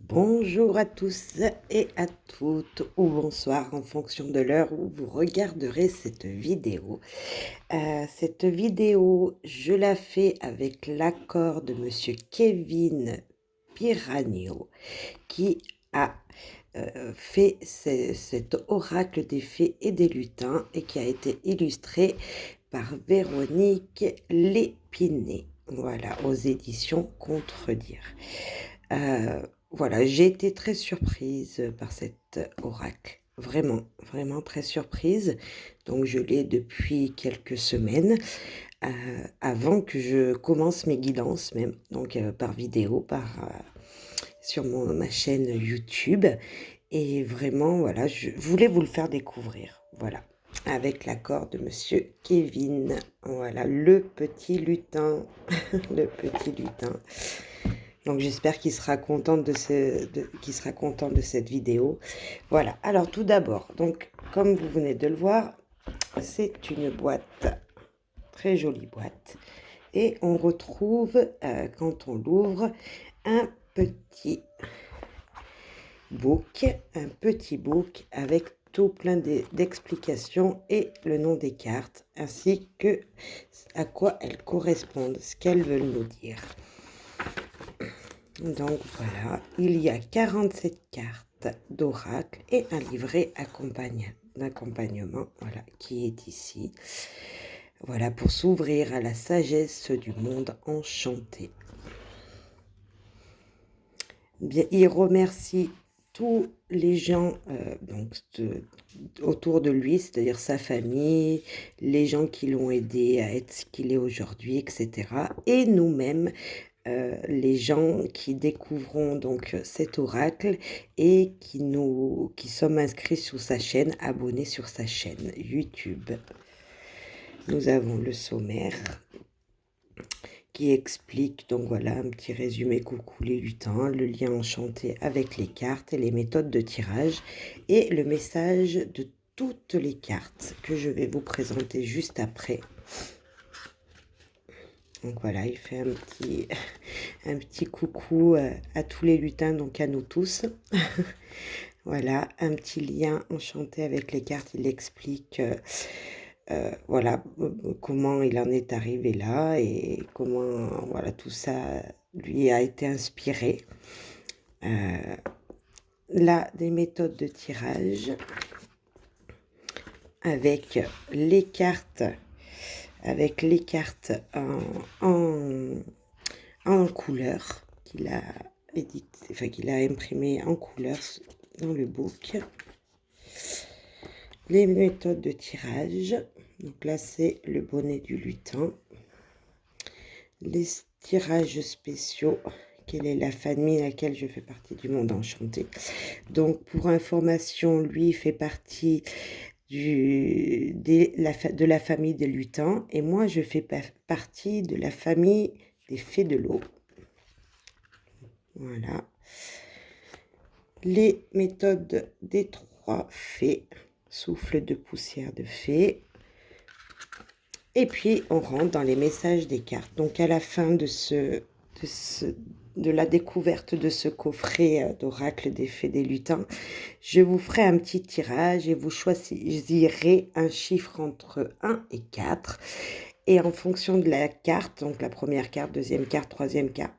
Bonjour à tous et à toutes, ou bonsoir en fonction de l'heure où vous regarderez cette vidéo. Je la fais avec l'accord de Monsieur Kevin Piragno, qui a fait cet oracle des fées et des lutins et qui a été illustré par Véronique Lépiné. Voilà, aux éditions Contredire. Voilà, j'ai été très surprise par cet oracle. Vraiment, vraiment très surprise. Donc, je l'ai depuis quelques semaines, avant que je commence mes guidances même. Donc, par vidéo, sur ma chaîne YouTube. Et vraiment, voilà, je voulais vous le faire découvrir. Voilà, avec l'accord de Monsieur Kevin. Voilà, le petit lutin. Le petit lutin. Donc j'espère qu'il sera content qu'il sera content de cette vidéo. Voilà. Alors tout d'abord, donc comme vous venez de le voir, c'est une boîte, très jolie boîte, et on retrouve quand on l'ouvre un petit book avec tout plein d'explications et le nom des cartes, ainsi que à quoi elles correspondent, ce qu'elles veulent nous dire. Donc voilà, il y a 47 cartes d'oracle et un livret d'accompagnement, voilà, qui est ici. Voilà, pour s'ouvrir à la sagesse du monde enchanté. Bien, il remercie tous les gens autour de lui, c'est-à-dire sa famille, les gens qui l'ont aidé à être ce qu'il est aujourd'hui, etc. Et nous-mêmes, les gens qui découvrons donc cet oracle et qui sommes inscrits sur sa chaîne, abonnés sur sa chaîne YouTube. Nous avons le sommaire qui explique, donc voilà, un petit résumé, coucou les lutins, le lien enchanté avec les cartes et les méthodes de tirage, et le message de toutes les cartes que je vais vous présenter juste après. Donc voilà, il fait un petit coucou à tous les lutins, donc à nous tous. Voilà, un petit lien enchanté avec les cartes. Il explique voilà, comment il en est arrivé là et comment voilà, tout ça lui a été inspiré. Là, des méthodes de tirage avec les cartes en couleur qu'il a qu'il a imprimé en couleur dans le book. Les méthodes de tirage, donc là c'est le bonnet du lutin. Les tirages spéciaux, quelle est la famille à laquelle je fais partie du monde enchanté. Donc pour information, lui fait partie de la famille des lutins et moi je fais partie de la famille des fées de l'eau. Voilà. Les méthodes des 3 fées, souffle de poussière de fée. Et puis on rentre dans les messages des cartes. Donc à la fin de la découverte de ce coffret d'oracle des fées des lutins, je vous ferai un petit tirage et vous choisirez un chiffre entre 1 et 4. Et en fonction de la carte, donc la première carte, deuxième carte, troisième carte,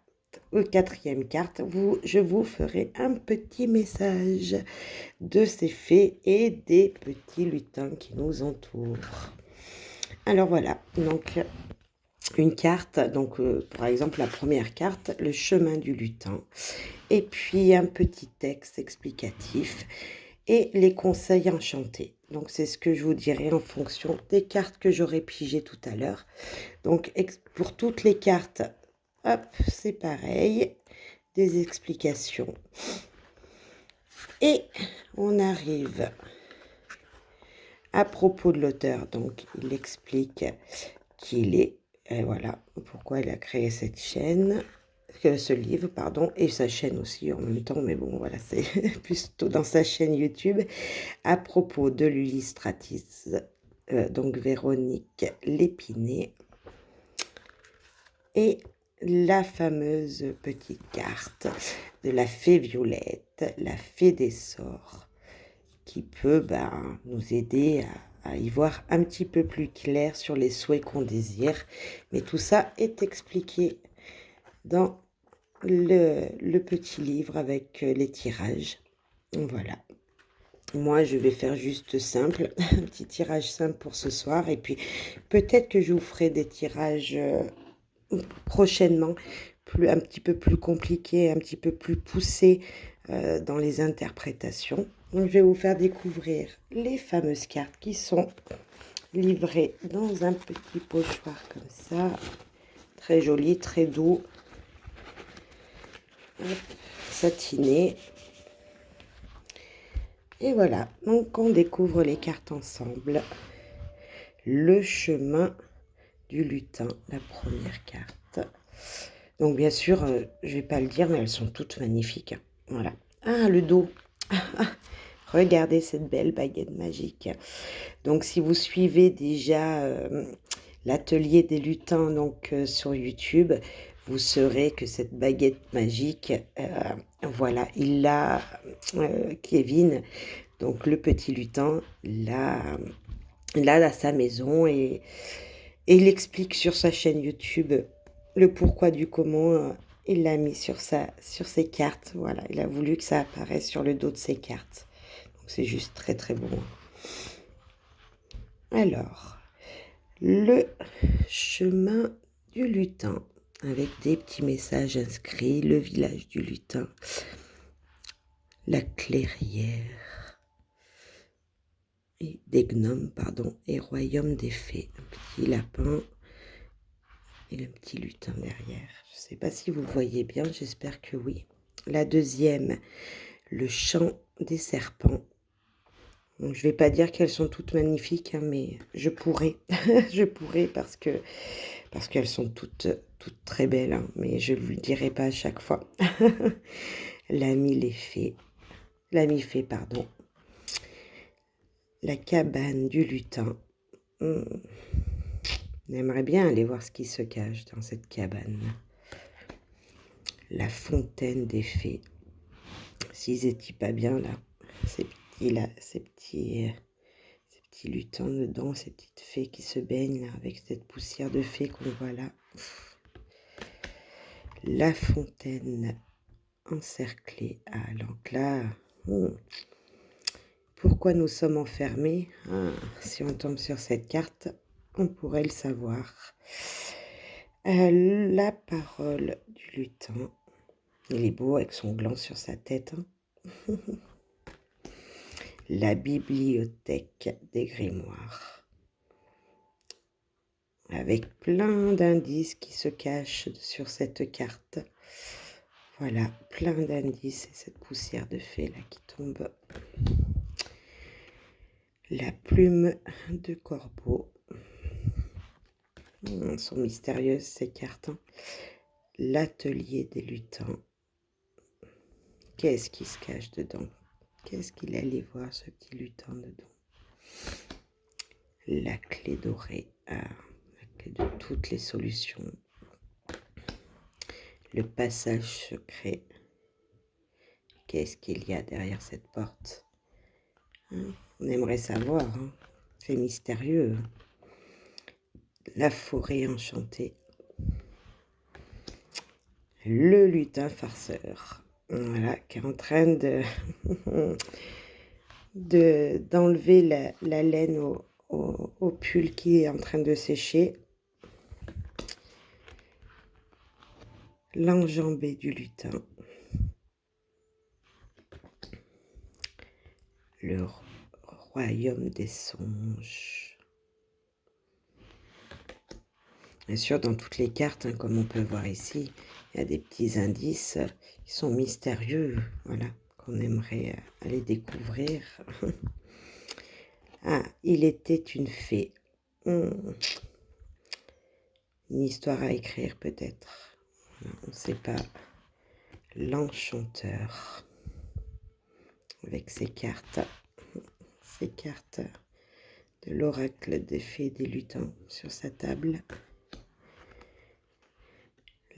quatrième carte, je vous ferai un petit message de ces fées et des petits lutins qui nous entourent. Alors voilà, donc une carte, donc par exemple la première carte, le chemin du lutin, et puis un petit texte explicatif et les conseils enchantés. Donc c'est ce que je vous dirai en fonction des cartes que j'aurai pigées tout à l'heure. Donc pour toutes les cartes, hop, c'est pareil, des explications. Et on arrive à propos de l'auteur, donc il explique qui il est, et voilà, pourquoi il a créé cette chaîne, ce livre, pardon, et sa chaîne aussi en même temps, mais bon, voilà, c'est plutôt dans sa chaîne YouTube, à propos de l'illustratrice, donc Véronique Lépiné. Et la fameuse petite carte de la fée Violette, la fée des sorts, qui peut nous aider à y voir un petit peu plus clair sur les souhaits qu'on désire. Mais tout ça est expliqué dans le petit livre avec les tirages. Voilà. Moi, je vais faire juste simple, un petit tirage simple pour ce soir. Et puis, peut-être que je vous ferai des tirages prochainement, un petit peu plus compliqués, un petit peu plus poussés dans les interprétations. Donc, je vais vous faire découvrir les fameuses cartes qui sont livrées dans un petit pochoir comme ça. Très joli, très doux. Hop, satiné. Et voilà, donc on découvre les cartes ensemble. Le chemin du lutin, la première carte. Donc bien sûr, je vais pas le dire, mais elles sont toutes magnifiques. Voilà. Ah, le dos. Regardez cette belle baguette magique. Donc si vous suivez déjà l'atelier des lutins donc sur YouTube, vous saurez que cette baguette magique, voilà, il l'a, Kevin, donc le petit lutin, l'a à sa maison et il explique sur sa chaîne YouTube le pourquoi du comment. Il l'a mis sur ses cartes. Voilà, il a voulu que ça apparaisse sur le dos de ses cartes. Donc c'est juste très très bon. Alors, le chemin du lutin avec des petits messages inscrits, le village du lutin, la clairière et des gnomes, pardon, et royaume des fées. Un petit lapin et le petit lutin derrière. Je ne sais pas si vous voyez bien, j'espère que oui. La deuxième, le chant des serpents. Donc, je ne vais pas dire qu'elles sont toutes magnifiques, hein, mais je pourrais. Je pourrais parce qu'elles sont toutes très belles, hein, mais je ne vous le dirai pas à chaque fois. L'ami fée, pardon. La cabane du lutin. On aimerait bien aller voir ce qui se cache dans cette cabane. La fontaine des fées. S'ils étaient pas bien là, ces petits lutins dedans, ces petites fées qui se baignent là, avec cette poussière de fées qu'on voit là. La fontaine encerclée. Ah, donc là, pourquoi nous sommes enfermés? Si on tombe sur cette carte, on pourrait le savoir. La parole du lutin. Il est beau avec son gland sur sa tête. Hein. La bibliothèque des grimoires. Avec plein d'indices qui se cachent sur cette carte. Voilà, plein d'indices et cette poussière de fée là qui tombe. La plume de corbeau. Elles sont mystérieuses ces cartes. Hein. L'atelier des lutins. Qu'est-ce qui se cache dedans? Qu'est-ce qu'il allait voir ce petit lutin dedans? La clé dorée. La clé de toutes les solutions. Le passage secret. Qu'est-ce qu'il y a derrière cette porte? Hein, on aimerait savoir. Hein. C'est mystérieux. La forêt enchantée. Le lutin farceur. Voilà, qui est en train d'enlever la laine au pull qui est en train de sécher. L'enjambée du lutin. Le royaume des songes. Bien sûr, dans toutes les cartes, hein, comme on peut voir ici, il y a des petits indices qui sont mystérieux, voilà, qu'on aimerait aller découvrir. Ah, il était une fée. Une histoire à écrire peut-être. On ne sait pas. L'enchanteur. Avec ses cartes. Ses cartes de l'oracle des fées et des lutins sur sa table.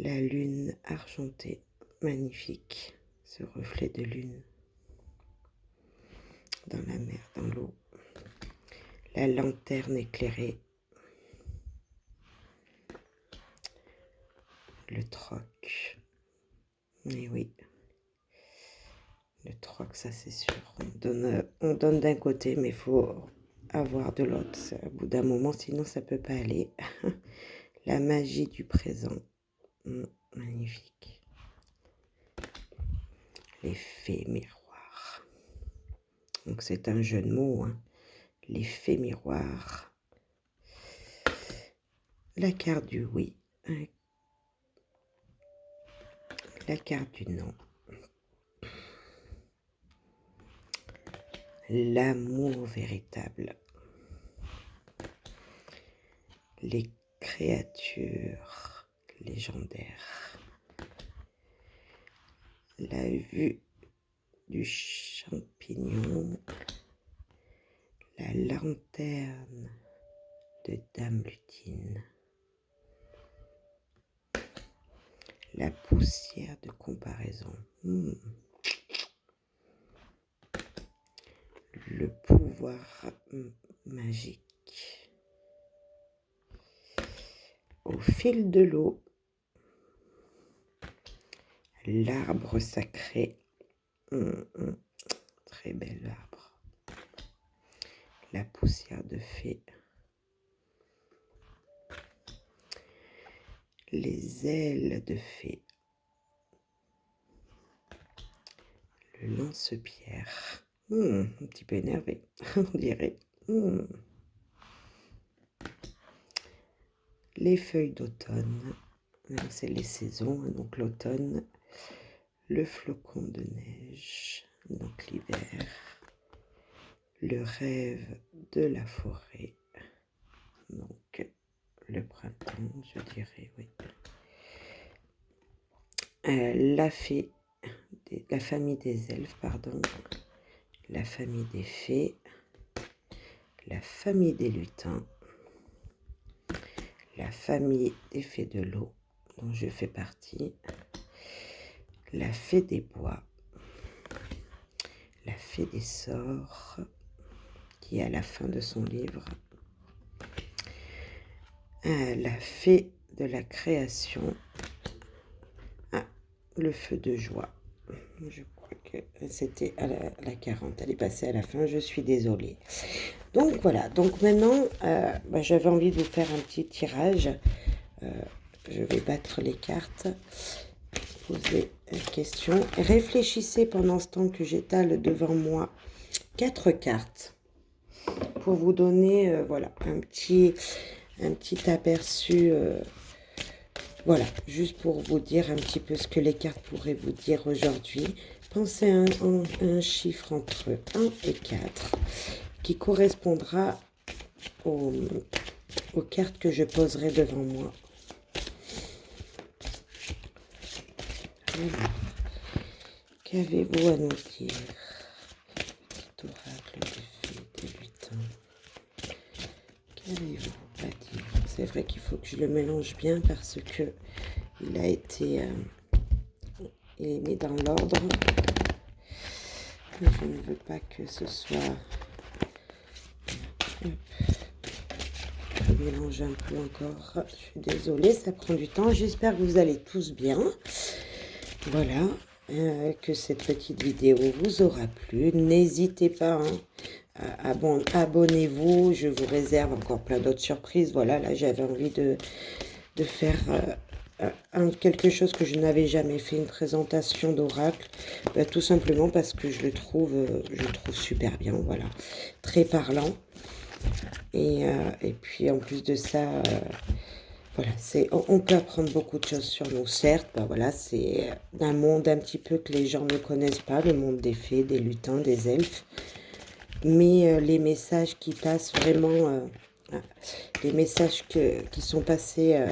La lune argentée, magnifique, ce reflet de lune dans la mer, dans l'eau. La lanterne éclairée, le troc. Et oui, le troc, ça c'est sûr. On donne d'un côté, mais il faut avoir de l'autre. Au bout d'un moment, sinon ça peut pas aller. La magie du présent, magnifique. L'effet miroir. Donc c'est un jeu de mots, hein. L'effet miroir. La carte du oui. La carte du non. L'amour véritable. Les créatures légendaires. La vue du champignon. La lanterne de Dame Lutine. La poussière de comparaison. Le pouvoir magique. Au fil de l'eau. L'arbre sacré. Très bel arbre. La poussière de fée. Les ailes de fée. Le lance-pierre. Un petit peu énervé, on dirait. Les feuilles d'automne. C'est les saisons, donc l'automne. Le flocon de neige, donc l'hiver. Le rêve de la forêt. Donc le printemps, je dirais, oui. La fée, la famille des elfes, pardon. La famille des fées. La famille des lutins. La famille des fées de l'eau, dont je fais partie. La fée des bois. La fée des sorts, qui est à la fin de son livre. La fée de la création. Le feu de joie. Je crois que c'était à la 40. Elle est passée à la fin, je suis désolée. Donc voilà, donc maintenant, j'avais envie de vous faire un petit tirage. Je vais battre les cartes, poser une question. Réfléchissez pendant ce temps que j'étale devant moi 4 cartes pour vous donner voilà, un petit aperçu. Voilà, juste pour vous dire un petit peu ce que les cartes pourraient vous dire aujourd'hui. Pensez à un chiffre entre 1 et 4 qui correspondra aux cartes que je poserai devant moi. Alors, qu'avez-vous à nous dire? Petit oracle de fée débutant. Qu'avez-vous à dire? C'est vrai qu'il faut que je le mélange bien parce que il a été il est mis dans l'ordre. Je ne veux pas que ce soit... Je mélange un peu encore. Je suis désolée, ça prend du temps. J'espère que vous allez tous bien. Voilà, que cette petite vidéo vous aura plu. N'hésitez pas, abonnez-vous. Je vous réserve encore plein d'autres surprises. Voilà, là j'avais envie de faire quelque chose que je n'avais jamais fait, une présentation d'oracle, tout simplement parce que je le trouve super bien, voilà, très parlant. Et puis en plus de ça, voilà, on peut apprendre beaucoup de choses sur nous, certes, voilà, c'est un monde un petit peu que les gens ne connaissent pas, le monde des fées, des lutins, des elfes, mais les messages qui passent vraiment, les messages qui sont passés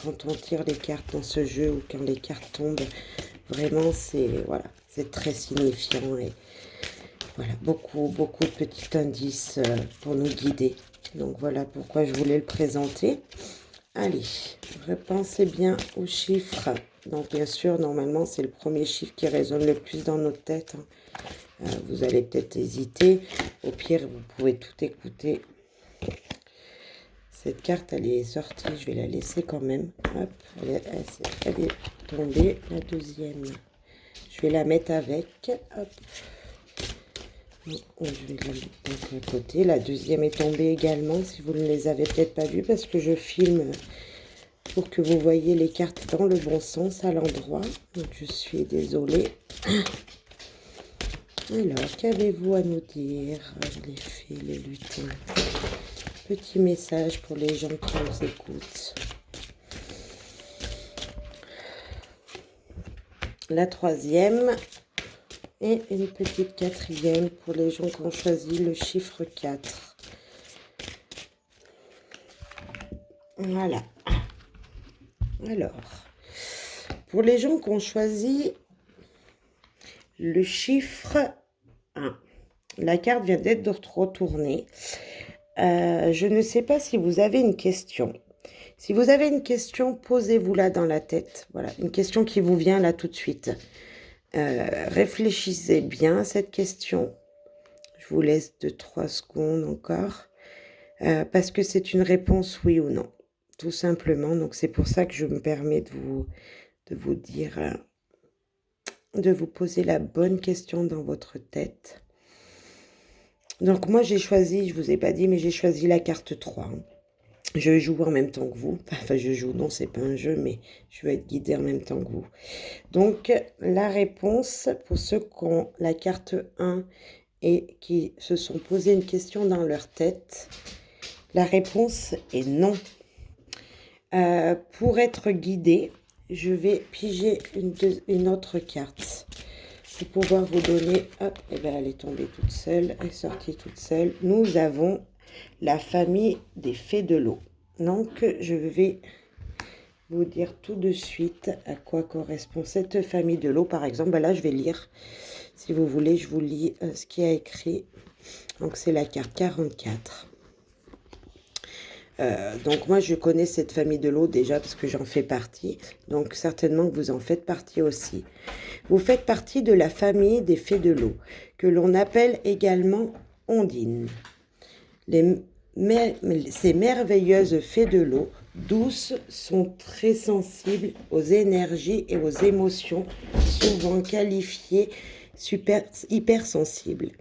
quand on tire les cartes dans ce jeu ou quand les cartes tombent, vraiment c'est voilà, c'est très signifiant et voilà, beaucoup de petits indices pour nous guider. Donc voilà pourquoi je voulais le présenter. Allez, repensez bien aux chiffres. Donc, bien sûr, normalement, c'est le premier chiffre qui résonne le plus dans notre tête. Vous allez peut-être hésiter. Au pire, vous pouvez tout écouter. Cette carte, elle est sortie. Je vais la laisser quand même. Hop, elle est tombée. La deuxième, je vais la mettre avec. Hop. Je vais la mettre d'un côté. La deuxième est tombée également. Si vous ne les avez peut-être pas vues, parce que je filme pour que vous voyez les cartes dans le bon sens à l'endroit. Donc, je suis désolée. Alors, qu'avez-vous à nous dire, les fées, les lutins? Petit message pour les gens qui nous écoutent. La troisième et une petite quatrième pour les gens qui ont choisi le chiffre 4. Voilà. Alors, pour les gens qui ont choisi le chiffre 1, la carte vient d'être retournée. Je ne sais pas si vous avez une question. Si vous avez une question, posez-vous-la dans la tête. Voilà, une question qui vous vient là tout de suite. Réfléchissez bien à cette question. Je vous laisse 2-3 secondes encore. Parce que c'est une réponse oui ou non. Tout simplement. Donc, c'est pour ça que je me permets de vous dire, de vous poser la bonne question dans votre tête. Donc, moi, j'ai choisi, je vous ai pas dit, mais j'ai choisi la carte 3. Je joue en même temps que vous. Enfin, je joue, non, c'est pas un jeu, mais je vais être guidée en même temps que vous. Donc, la réponse, pour ceux qui ont la carte 1 et qui se sont posé une question dans leur tête, la réponse est non. Pour être guidée, je vais piger une autre carte pour pouvoir vous donner... Hop, et bien elle est tombée toute seule, elle est sortie toute seule. Nous avons la famille des fées de l'eau. Donc, je vais vous dire tout de suite à quoi correspond cette famille de l'eau. Par exemple, ben là, je vais lire. Si vous voulez, je vous lis ce qui a écrit. Donc, c'est la carte 44. Donc moi je connais cette famille de l'eau déjà parce que j'en fais partie, donc certainement que vous en faites partie aussi. Vous faites partie de la famille des fées de l'eau, que l'on appelle également ondines. Ces merveilleuses fées de l'eau, douces, sont très sensibles aux énergies et aux émotions, souvent qualifiées hypersensibles.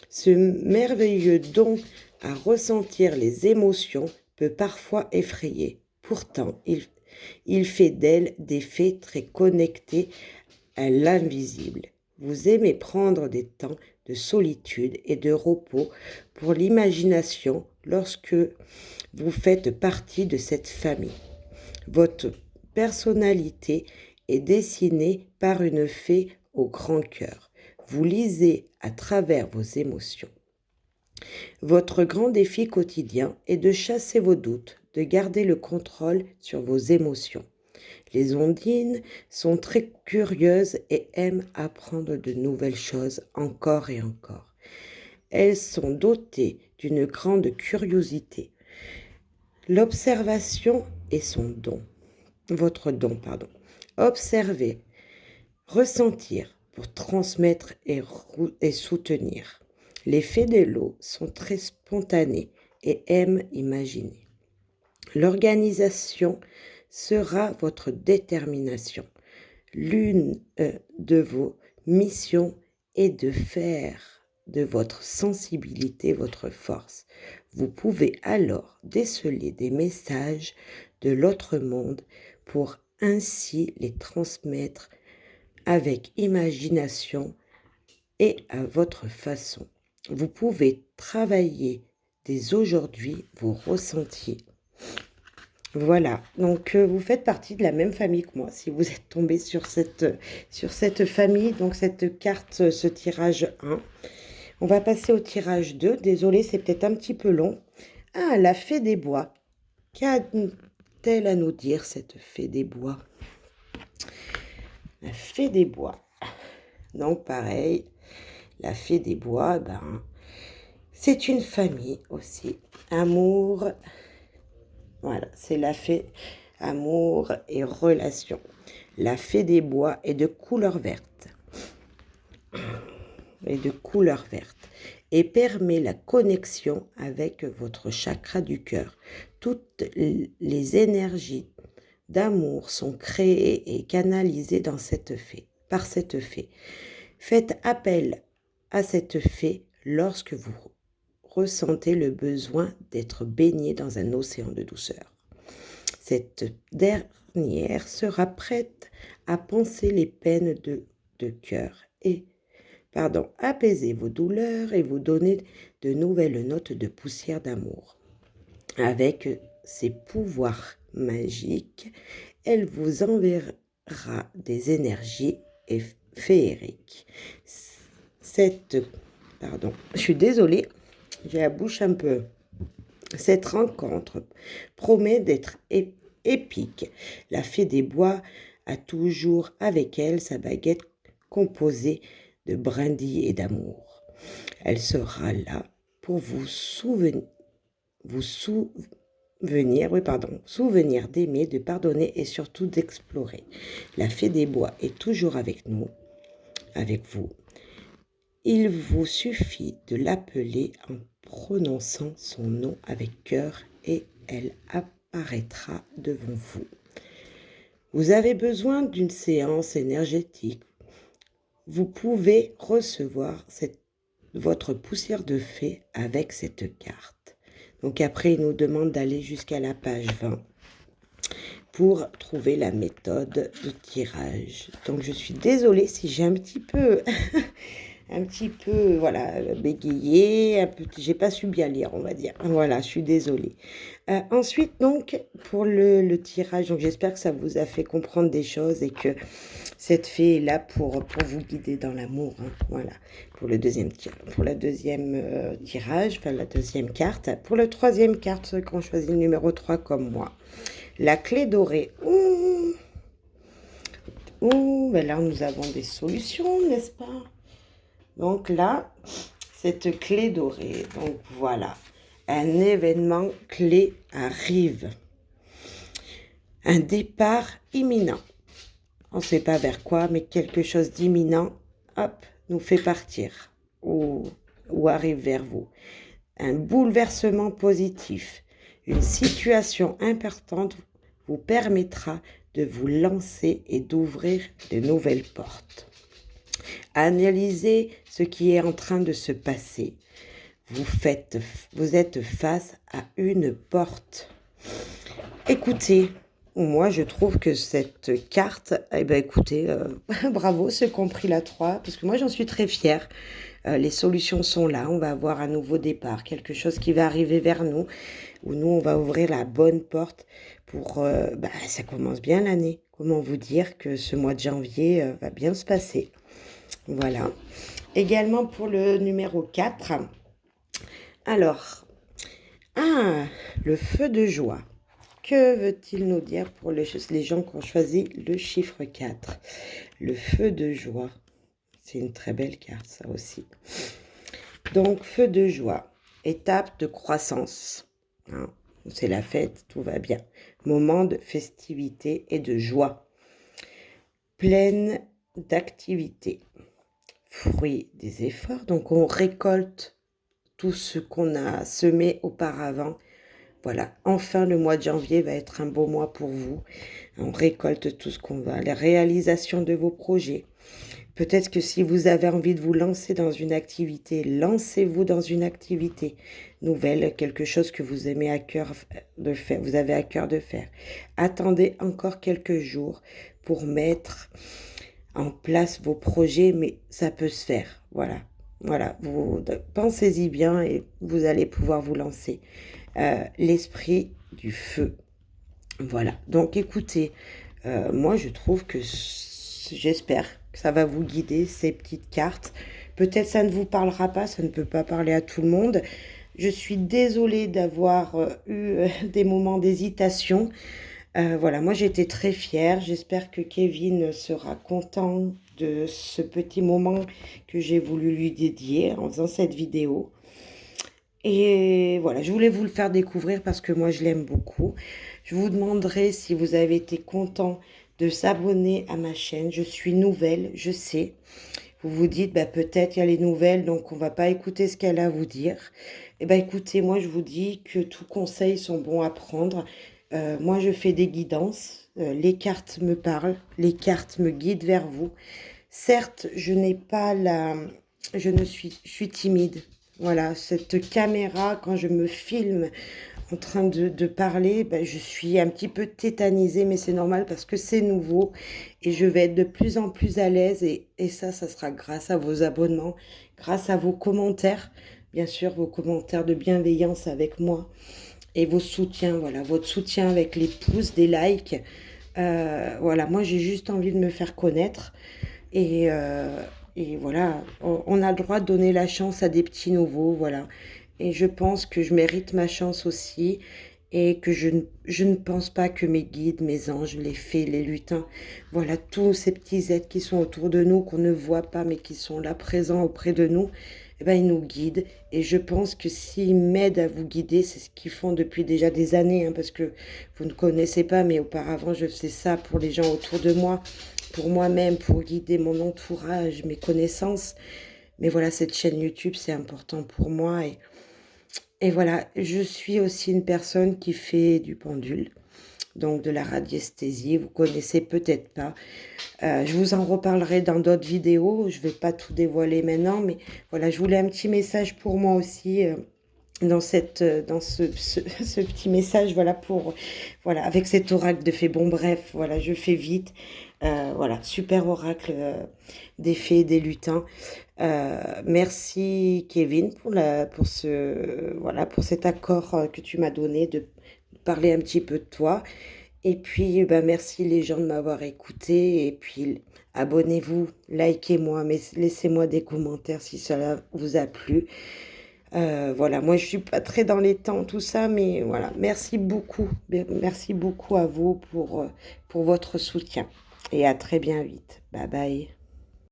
Ce merveilleux don à ressentir les émotions peut parfois effrayer. Pourtant, il fait d'elles des fées très connectées à l'invisible. Vous aimez prendre des temps de solitude et de repos pour l'imagination lorsque vous faites partie de cette famille. Votre personnalité est dessinée par une fée au grand cœur. Vous lisez à travers vos émotions. Votre grand défi quotidien est de chasser vos doutes, de garder le contrôle sur vos émotions. Les ondines sont très curieuses et aiment apprendre de nouvelles choses encore et encore. Elles sont dotées d'une grande curiosité. L'observation est son don. Votre don, pardon. Observer, ressentir pour transmettre et soutenir. Les fées de l'eau sont très spontanées et aiment imaginer. L'organisation sera votre détermination. L'une de vos missions est de faire de votre sensibilité votre force. Vous pouvez alors déceler des messages de l'autre monde pour ainsi les transmettre avec imagination et à votre façon. Vous pouvez travailler dès aujourd'hui vos ressentis. Voilà, donc vous faites partie de la même famille que moi, si vous êtes tombé sur cette famille, donc cette carte, ce tirage 1. On va passer au tirage 2. Désolée, c'est peut-être un petit peu long. Ah, la fée des bois. Qu'a-t-elle à nous dire, cette fée des bois? La fée des bois. Donc pareil, la fée des bois, c'est une famille aussi. Amour, Voilà, c'est la fée amour et relation. La fée des bois est de couleur verte. Et permet la connexion avec votre chakra du cœur. Toutes les énergies d'amour sont créées et canalisées par cette fée. Faites appel à cette fée lorsque vous ressentez le besoin d'être baigné dans un océan de douceur. Cette dernière sera prête à panser les peines de cœur et apaiser vos douleurs et vous donner de nouvelles notes de poussière d'amour. Avec ses pouvoirs magiques, elle vous enverra des énergies féeriques. Je suis désolée, j'ai la bouche un peu. Cette rencontre promet d'être épique. La fée des bois a toujours avec elle sa baguette composée de brindilles et d'amour. Elle sera là pour souvenir d'aimer, de pardonner et surtout d'explorer. La fée des bois est toujours avec vous. Il vous suffit de l'appeler en prononçant son nom avec cœur et elle apparaîtra devant vous. Vous avez besoin d'une séance énergétique. Vous pouvez recevoir votre poussière de fée avec cette carte. Donc après, il nous demande d'aller jusqu'à la page 20 pour trouver la méthode de tirage. Donc je suis désolée si j'ai un petit peu bégayé, j'ai pas su bien lire, on va dire. Voilà, je suis désolée. Ensuite, donc, pour le tirage, donc j'espère que ça vous a fait comprendre des choses et que cette fée est là pour vous guider dans l'amour. Hein, voilà, pour la deuxième tirage, enfin la deuxième carte. Pour la troisième carte, ceux qui ont choisi le numéro 3 comme moi. La clé dorée. Ben là, nous avons des solutions, n'est-ce pas? Donc là, cette clé dorée, donc voilà, un événement clé arrive. Un départ imminent. On ne sait pas vers quoi, mais quelque chose d'imminent, hop, nous fait partir ou arrive vers vous. Un bouleversement positif, une situation importante vous permettra de vous lancer et d'ouvrir de nouvelles portes. Analysez ce qui est en train de se passer. Vous êtes face à une porte. Écoutez, moi je trouve que cette carte, écoutez, bravo ceux qui ont pris la 3, parce que moi j'en suis très fière. Les solutions sont là, on va avoir un nouveau départ, quelque chose qui va arriver vers nous, où nous on va ouvrir la bonne porte pour, ça commence bien l'année. Comment vous dire que ce mois de janvier va bien se passer. Voilà. Également pour le numéro 4. Alors, le feu de joie. Que veut-il nous dire pour les gens qui ont choisi le chiffre 4? Le feu de joie. C'est une très belle carte, ça aussi. Donc, feu de joie. Étape de croissance. Hein, c'est la fête, tout va bien. Moment de festivité et de joie. Pleine d'activité. Fruit des efforts. Donc, on récolte tout ce qu'on a semé auparavant. Voilà, enfin le mois de janvier va être un beau mois pour vous. On récolte tout ce qu'on va, la réalisation de vos projets. Peut-être que si vous avez envie de vous lancer dans une activité, lancez-vous dans une activité nouvelle, quelque chose que vous aimez à cœur de faire, vous avez à cœur de faire. Attendez encore quelques jours pour mettre en place vos projets, mais ça peut se faire. Voilà, vous pensez-y bien et vous allez pouvoir vous lancer. L'esprit du feu. Voilà, donc écoutez, moi je trouve que j'espère que ça va vous guider, ces petites cartes. Peut-être ça ne vous parlera pas, ça ne peut pas parler à tout le monde. Je suis désolée d'avoir eu des moments d'hésitation. Voilà, moi j'étais très fière. J'espère que Kevin sera content de ce petit moment que j'ai voulu lui dédier en faisant cette vidéo. Et voilà, je voulais vous le faire découvrir parce que moi je l'aime beaucoup. Je vous demanderai si vous avez été content de s'abonner à ma chaîne. Je suis nouvelle, je sais. Vous vous dites, bah, peut-être il y a les nouvelles, donc on va pas écouter ce qu'elle a à vous dire. Eh ben écoutez, moi je vous dis que tous conseils sont bons à prendre. Moi je fais des guidances. Les cartes me parlent, les cartes me guident vers vous. Certes, je n'ai pas la... Je suis timide. Voilà, cette caméra, quand je me filme en train de parler, ben, je suis un petit peu tétanisée, mais c'est normal parce que c'est nouveau et je vais être de plus en plus à l'aise et ça sera grâce à vos abonnements, grâce à vos commentaires, bien sûr, vos commentaires de bienveillance avec moi et vos soutiens, voilà, votre soutien avec les pouces, des likes. Voilà, moi j'ai juste envie de me faire connaître et, euh, et voilà, on a le droit de donner la chance à des petits nouveaux, voilà. Et je pense que je mérite ma chance aussi et que je ne pense pas que mes guides, mes anges, les fées, les lutins, voilà, tous ces petits êtres qui sont autour de nous, qu'on ne voit pas mais qui sont là présents auprès de nous, eh ben, ils nous guident. Et je pense que s'ils m'aident à vous guider, c'est ce qu'ils font depuis déjà des années, hein, parce que vous ne connaissez pas, mais auparavant, je faisais ça pour les gens autour de moi, pour moi-même, pour guider mon entourage, mes connaissances. Mais voilà, cette chaîne YouTube, c'est important pour moi. Et voilà, je suis aussi une personne qui fait du pendule, donc de la radiesthésie. Vous connaissez peut-être pas. Je vous en reparlerai dans d'autres vidéos. Je vais pas tout dévoiler maintenant, mais voilà, je voulais un petit message pour moi aussi. Dans ce petit message, voilà, voilà, avec cet oracle de fées. Bon, bref, voilà, je fais vite. Voilà, super oracle des fées, des lutins. Merci Kevin voilà, pour cet accord que tu m'as donné de parler un petit peu de toi. Et puis, bah, merci les gens de m'avoir écouté. Et puis, abonnez-vous, likez-moi, mais laissez-moi des commentaires si cela vous a plu. Voilà, moi je suis pas très dans les temps, tout ça, mais voilà, merci beaucoup. Merci beaucoup à vous pour votre soutien. Et à très bien vite. Bye bye.